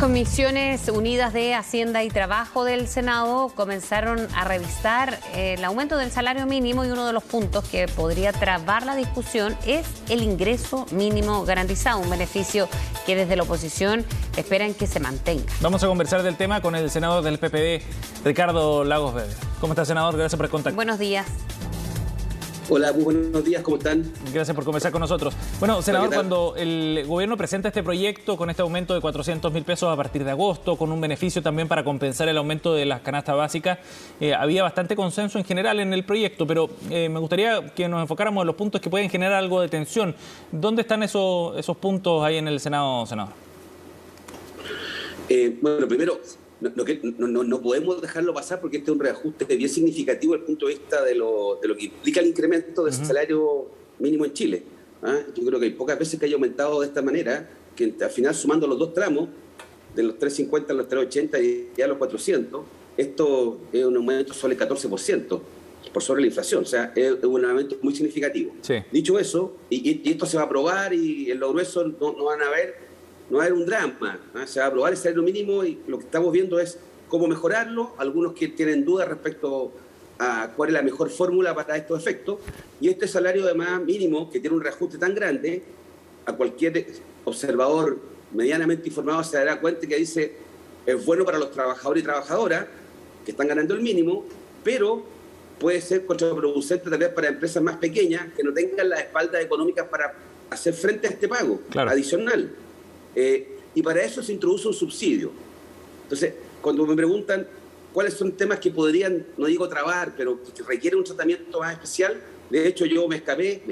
Comisiones Unidas de Hacienda y Trabajo del Senado comenzaron a revisar el aumento del salario mínimo y uno de los puntos que podría trabar la discusión es el ingreso mínimo garantizado, un beneficio que desde la oposición esperan que se mantenga. Vamos a conversar del tema con el senador del PPD, Ricardo Lagos Weber. ¿Cómo está, senador? Gracias por el contacto. Buenos días. Hola, muy buenos días, ¿cómo están? Gracias por conversar con nosotros. Bueno, senador, cuando el gobierno presenta este proyecto con este aumento de 400.000 pesos a partir de agosto, con un beneficio también para compensar el aumento de las canastas básicas, había bastante consenso en general en el proyecto, pero me gustaría que nos enfocáramos en los puntos que pueden generar algo de tensión. ¿Dónde están esos puntos ahí en el Senado, senador? Bueno, primero, no podemos dejarlo pasar porque este es un reajuste bien significativo desde el punto de vista de lo que implica el incremento del salario mínimo en Chile. Yo creo que hay pocas veces que haya aumentado de esta manera, que al final sumando los dos tramos, de los 350 a los 380 y ya a los 400, esto es un aumento sobre el 14%, por sobre la inflación, o sea, es un aumento muy significativo. Sí. Dicho eso, y esto se va a aprobar y en lo grueso no va a haber un drama, se va a aprobar el salario mínimo y lo que estamos viendo es cómo mejorarlo, algunos que tienen dudas respecto a cuál es la mejor fórmula para estos efectos, y este salario además mínimo, que tiene un reajuste tan grande, a cualquier observador medianamente informado se dará cuenta que dice es bueno para los trabajadores y trabajadoras que están ganando el mínimo, pero puede ser contraproducente tal vez para empresas más pequeñas que no tengan las espaldas económicas para hacer frente a este pago adicional. Y para eso se introduce un subsidio. Entonces, cuando me preguntan cuáles son temas que podrían, no digo trabar, pero que requieren un tratamiento más especial, de hecho yo me escapé,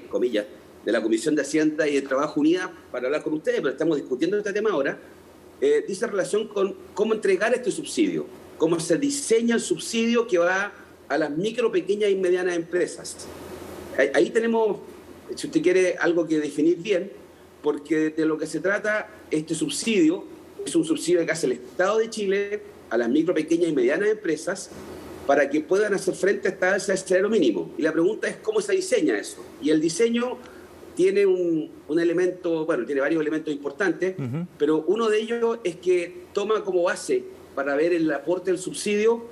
comillas, de la Comisión de Hacienda y de Trabajo Unida para hablar con ustedes, pero estamos discutiendo este tema ahora, dice relación con cómo entregar este subsidio, cómo se diseña el subsidio que va a las micro, pequeñas y medianas empresas. Ahí tenemos, si usted quiere, algo que definir bien, porque de lo que se trata, este subsidio es un subsidio que hace el Estado de Chile a las micro, pequeñas y medianas empresas para que puedan hacer frente a esta alza del salario mínimo. Y la pregunta es cómo se diseña eso. Y el diseño tiene un elemento, bueno, tiene varios elementos importantes, pero uno de ellos es que toma como base para ver el aporte del subsidio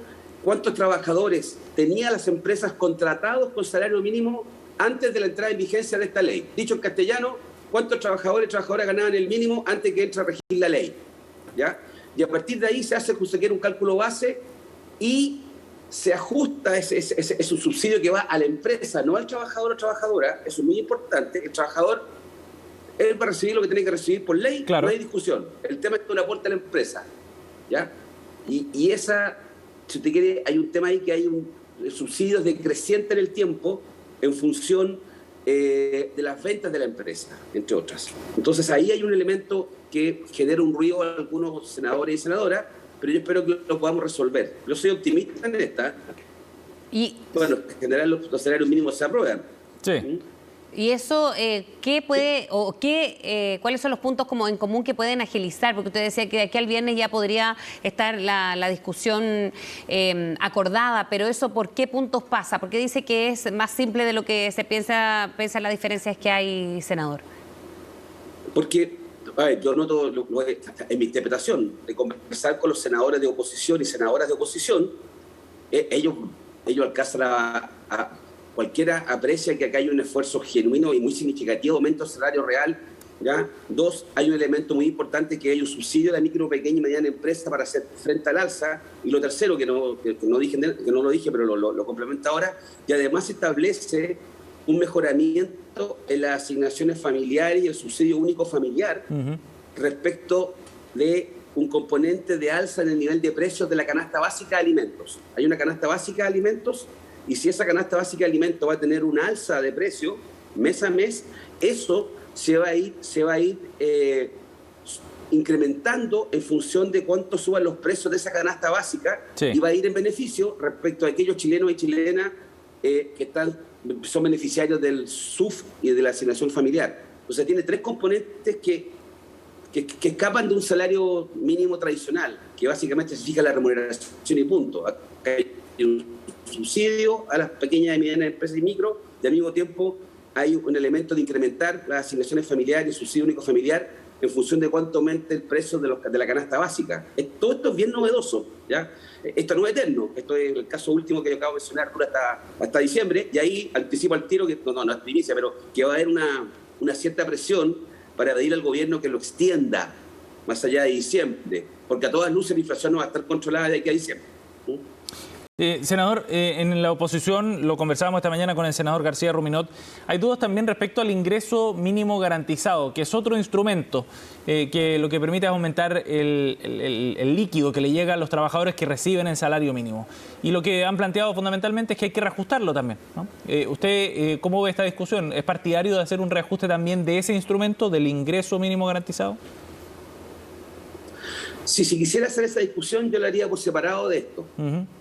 cuántos trabajadores tenían las empresas contratados con salario mínimo antes de la entrada en vigencia de esta ley. Dicho en castellano, cuántos trabajadores y trabajadoras ganaban el mínimo antes que entre a regir la ley, ¿ya? Y a partir de ahí se hace un cálculo base y se ajusta ese subsidio que va a la empresa, no al trabajador o trabajadora. Eso es muy importante. El trabajador, él va a recibir lo que tiene que recibir por ley, no hay discusión. El tema es que un aporte a la empresa, ¿ya? Y esa, si usted quiere, hay un tema ahí que hay un subsidio decreciente en el tiempo en función de las ventas de la empresa, entre otras. Entonces ahí hay un elemento que genera un ruido a algunos senadores y senadoras, pero yo espero que lo podamos resolver. Yo soy optimista en esta. Bueno, en general los salarios mínimos se aprueban. Sí. ¿Y eso cuáles son los puntos como en común que pueden agilizar? Porque usted decía que de aquí al viernes ya podría estar la discusión acordada, pero ¿eso por qué puntos pasa? Porque dice que es más simple de lo que se piensa las diferencias que hay, senador. Porque, yo noto en mi interpretación de conversar con los senadores de oposición y senadoras de oposición, ellos alcanzan a cualquiera aprecia que acá hay un esfuerzo genuino y muy significativo de aumento del salario real, ¿ya? Dos, hay un elemento muy importante que hay un subsidio a la micro, pequeña y mediana empresa para hacer frente al alza. Y lo tercero, que no lo dije, pero lo complemento ahora, y además se establece un mejoramiento en las asignaciones familiares y el subsidio único familiar respecto de un componente de alza en el nivel de precios de la canasta básica de alimentos. Hay una canasta básica de alimentos, y si esa canasta básica de alimentos va a tener una alza de precio mes a mes, eso se va a ir incrementando en función de cuánto suban los precios de esa canasta básica, y va a ir en beneficio respecto a aquellos chilenos y chilenas que son beneficiarios del SUF y de la asignación familiar. O sea, tiene tres componentes que escapan de un salario mínimo tradicional, que básicamente se fija la remuneración y punto. Acá hay un subsidio a las pequeñas y medianas empresas y micro, y al mismo tiempo hay un elemento de incrementar las asignaciones familiares y el subsidio único familiar en función de cuánto aumente el precio de la canasta básica. Todo esto es bien novedoso, ¿ya? Esto no es eterno, esto es el caso último que yo acabo de mencionar, dura hasta diciembre, y ahí anticipo al tiro, que no es primicia, pero que va a haber una cierta presión para pedir al gobierno que lo extienda más allá de diciembre, porque a todas luces la inflación no va a estar controlada de aquí a diciembre. Senador, en la oposición, lo conversábamos esta mañana con el senador García Ruminot, hay dudas también respecto al ingreso mínimo garantizado, que es otro instrumento que lo que permite es aumentar el líquido que le llega a los trabajadores que reciben el salario mínimo. Y lo que han planteado fundamentalmente es que hay que reajustarlo también, ¿no? ¿Usted cómo ve esta discusión? ¿Es partidario de hacer un reajuste también de ese instrumento, del ingreso mínimo garantizado? Si quisiera hacer esa discusión, yo la haría por separado de esto,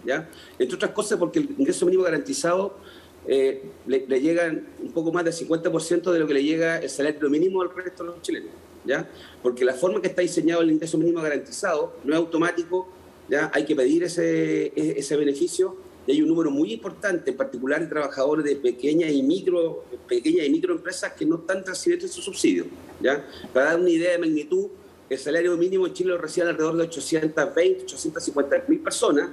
¿ya? Entre otras cosas porque el ingreso mínimo garantizado le llegan un poco más del 50% de lo que le llega el salario mínimo al resto de los chilenos, ¿ya? Porque la forma que está diseñado el ingreso mínimo garantizado no es automático, ¿ya? Hay que pedir ese beneficio, y hay un número muy importante, en particular de trabajadores de pequeñas y microempresas que no están recibiendo esos subsidios, ¿ya? Para dar una idea de magnitud, el salario mínimo en Chile lo reciben alrededor de 850.000 personas,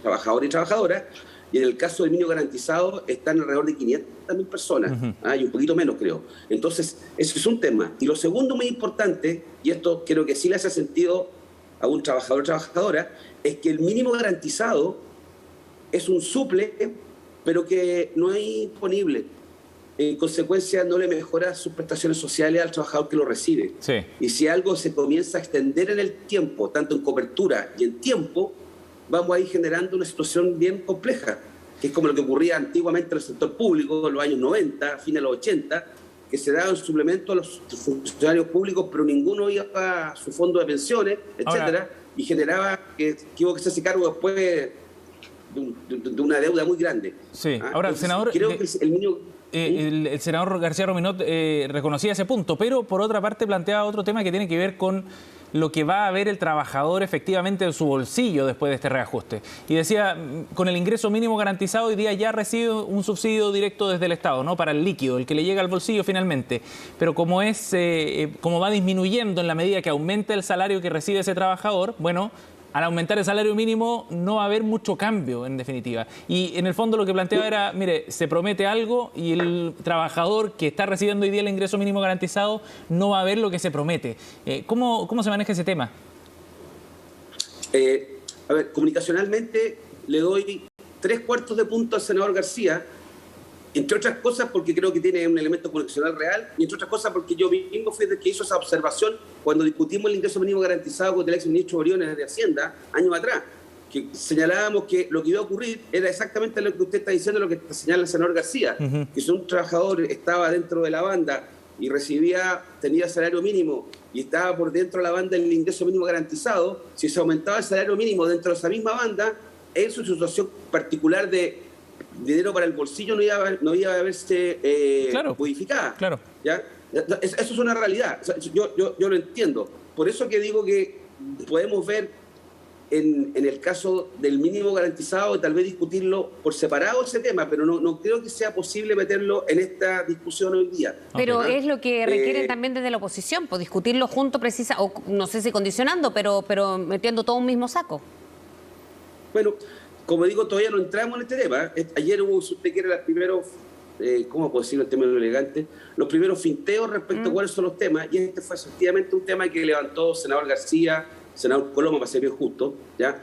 trabajadores y trabajadoras, y en el caso del mínimo garantizado están alrededor de 500.000 personas, y un poquito menos creo. Entonces, eso es un tema. Y lo segundo muy importante, y esto creo que sí le hace sentido a un trabajador o trabajadora, es que el mínimo garantizado es un suple, pero que no es imponible. En consecuencia, no le mejora sus prestaciones sociales al trabajador que lo recibe. Sí. Y si algo se comienza a extender en el tiempo, tanto en cobertura y en tiempo, vamos a ir generando una situación bien compleja, que es como lo que ocurría antiguamente en el sector público, en los años 90, fines de los 80, que se daba un suplemento a los funcionarios públicos, pero ninguno iba a su fondo de pensiones, etcétera, y generaba que hubo que hacerse cargo después de una deuda muy grande. Sí. Ahora, entonces, senador, creo que el niño... El senador García Ruminot reconocía ese punto, pero por otra parte planteaba otro tema que tiene que ver con lo que va a ver el trabajador efectivamente en su bolsillo después de este reajuste. Y decía, con el ingreso mínimo garantizado hoy día ya recibe un subsidio directo desde el Estado, ¿no? Para el líquido, el que le llega al bolsillo finalmente. Pero como va disminuyendo en la medida que aumenta el salario que recibe ese trabajador, bueno, al aumentar el salario mínimo no va a haber mucho cambio, en definitiva. Y en el fondo lo que planteaba era, mire, se promete algo y el trabajador que está recibiendo hoy día el ingreso mínimo garantizado no va a ver lo que se promete. ¿Cómo se maneja ese tema? A ver, comunicacionalmente le doy 3/4 de punto al senador García, entre otras cosas porque creo que tiene un elemento comunicacional real, y entre otras cosas porque yo mismo fui el que hizo esa observación cuando discutimos el ingreso mínimo garantizado con el exministro Briones de Hacienda, años atrás, que señalábamos que lo que iba a ocurrir era exactamente lo que usted está diciendo, lo que señala el senador García, que si un trabajador estaba dentro de la banda y tenía salario mínimo y estaba por dentro de la banda del ingreso mínimo garantizado, si se aumentaba el salario mínimo dentro de esa misma banda, en su situación particular de dinero para el bolsillo no iba a verse modificada. Claro. ¿Ya? Eso es una realidad. O sea, yo lo entiendo. Por eso que digo que podemos ver en el caso del mínimo garantizado, tal vez discutirlo por separado ese tema, pero no creo que sea posible meterlo en esta discusión hoy día. Pero es lo que requieren también desde la oposición, pues discutirlo junto, o no sé si condicionando, pero metiendo todo en un mismo saco. Bueno, como digo, todavía no entramos en este tema. Ayer hubo, si usted quiere, los primeros, ¿cómo puedo decirlo en términos elegantes? Los primeros finteos respecto a cuáles son los temas, y este fue efectivamente un tema que levantó el senador García, senador Coloma, para ser bien justo, ¿ya?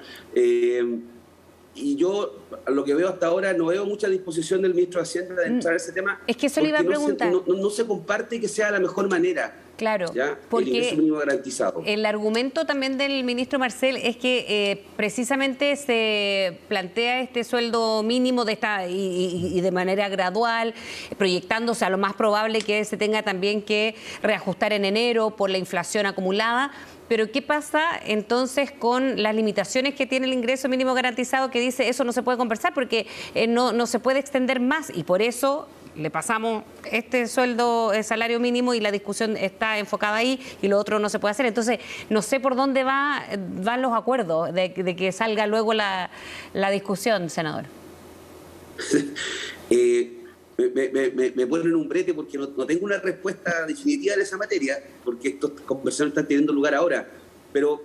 Y yo, a lo que veo hasta ahora, no veo mucha disposición del ministro de Hacienda de entrar a ese tema. Es que eso le iba a preguntar. No se comparte que sea la mejor manera. Claro, ¿ya? porque el ingreso mínimo garantizado. El argumento también del ministro Marcel es que precisamente se plantea este sueldo mínimo y de manera gradual, proyectándose a lo más probable que se tenga también que reajustar en enero por la inflación acumulada. Pero ¿qué pasa entonces con las limitaciones que tiene el ingreso mínimo garantizado, que dice eso no se puede conversar porque no se puede extender más, y por eso le pasamos este sueldo, el salario mínimo, y la discusión está enfocada ahí y lo otro no se puede hacer? Entonces, no sé por dónde van los acuerdos de que salga luego la discusión, senador. me ponen un brete porque no tengo una respuesta definitiva de esa materia, porque estas conversaciones están teniendo lugar ahora. Pero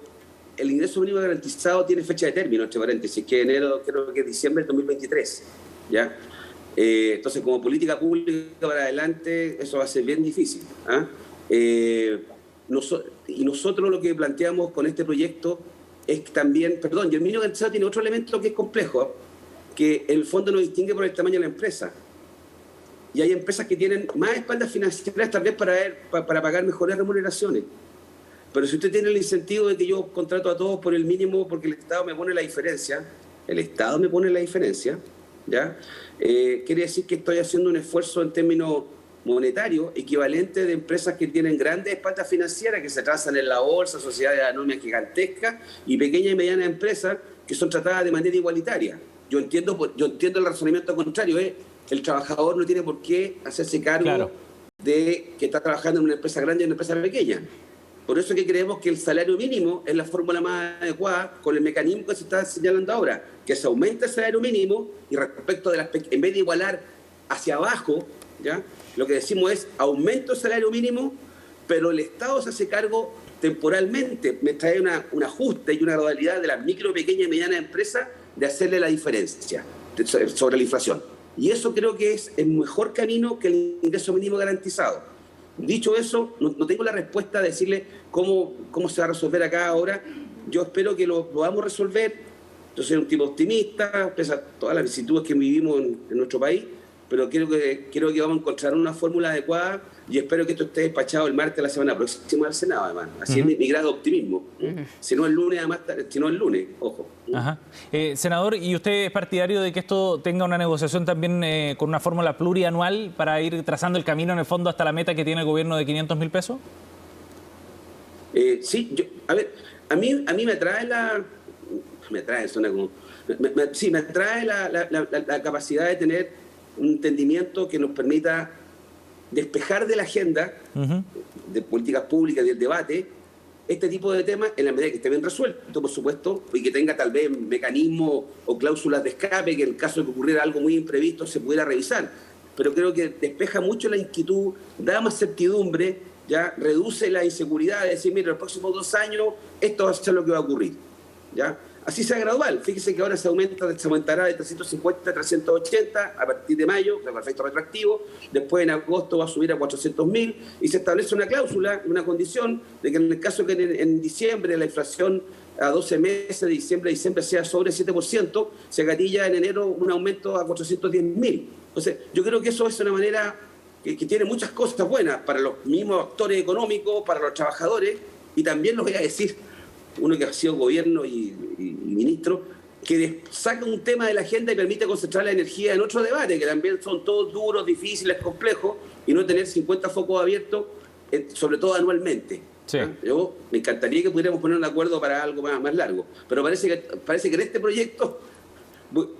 el ingreso mínimo garantizado tiene fecha de término, entre paréntesis, que enero, creo que es diciembre del 2023, ¿ya? Entonces, como política pública para adelante, eso va a ser bien difícil. Y nosotros lo que planteamos con este proyecto es también, y el mínimo garantizado tiene otro elemento que es complejo, que en el fondo nos distingue por el tamaño de la empresa. Y hay empresas que tienen más espaldas financieras tal vez para pagar mejores remuneraciones. Pero si usted tiene el incentivo de que yo contrato a todos por el mínimo porque el Estado me pone la diferencia, ¿ya? Quiere decir que estoy haciendo un esfuerzo en términos monetarios equivalente de empresas que tienen grandes espaldas financieras, que se transan en la bolsa, sociedades anónimas gigantescas, y pequeñas y medianas empresas que son tratadas de manera igualitaria. Yo entiendo el razonamiento contrario, el trabajador no tiene por qué hacerse cargo de que está trabajando en una empresa grande y en una empresa pequeña. Por eso es que creemos que el salario mínimo es la fórmula más adecuada con el mecanismo que se está señalando ahora, que se aumenta el salario mínimo y respecto de en vez de igualar hacia abajo, ¿ya? Lo que decimos es aumento el salario mínimo, pero el Estado se hace cargo temporalmente, me trae un ajuste y una gradualidad de las micro, pequeñas y medianas empresas de hacerle la diferencia sobre la inflación. Y eso creo que es el mejor camino que el ingreso mínimo garantizado. Dicho eso, no tengo la respuesta de decirle cómo se va a resolver acá ahora. Yo espero que lo podamos resolver. Yo soy un tipo optimista, pese a todas las vicisitudes que vivimos en nuestro país, pero creo que vamos a encontrar una fórmula adecuada y espero que esto esté despachado el martes de la semana próxima al Senado, además. Así es mi grado de optimismo. Si no el lunes, además, ojo. Senador, ¿y usted es partidario de que esto tenga una negociación también con una fórmula plurianual para ir trazando el camino en el fondo hasta la meta que tiene el gobierno de 500.000 pesos? Sí, a mí me atrae la capacidad de tener un entendimiento que nos permita despejar de la agenda de políticas públicas, del debate, este tipo de temas en la medida que esté bien resuelto, por supuesto, y que tenga tal vez mecanismos o cláusulas de escape que en el caso de que ocurriera algo muy imprevisto se pudiera revisar. Pero creo que despeja mucho la inquietud, da más certidumbre, ya reduce la inseguridad de decir, mira, en los próximos 2 años esto va a ser lo que va a ocurrir, ¿ya? Así sea gradual. Fíjese que ahora se aumentará de 350 a 380 a partir de mayo, con efecto retroactivo. Después en agosto va a subir a 400.000 y se establece una cláusula, una condición de que en el caso que en diciembre la inflación a 12 meses de diciembre a diciembre sea sobre 7%, se gatilla en enero un aumento a 410.000. Entonces, yo creo que eso es una manera que tiene muchas cosas buenas para los mismos actores económicos, para los trabajadores, y también los voy a decir, uno que ha sido gobierno y ministro, que saca un tema de la agenda y permite concentrar la energía en otro debate, que también son todos duros, difíciles, complejos, y no tener 50 focos abiertos, sobre todo anualmente. Sí. Yo me encantaría que pudiéramos poner un acuerdo para algo más largo, pero parece que en este proyecto,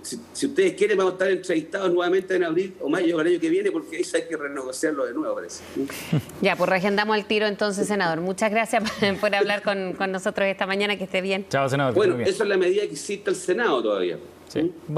si ustedes quieren, vamos a estar entrevistados nuevamente en abril o mayo del año que viene, porque eso hay que renegociarlo de nuevo, parece. Ya, pues reagendamos el tiro entonces, senador. Muchas gracias por hablar con nosotros esta mañana, que esté bien. Chao, senador. Bueno, eso es la medida que existe el Senado todavía. Sí. Bueno.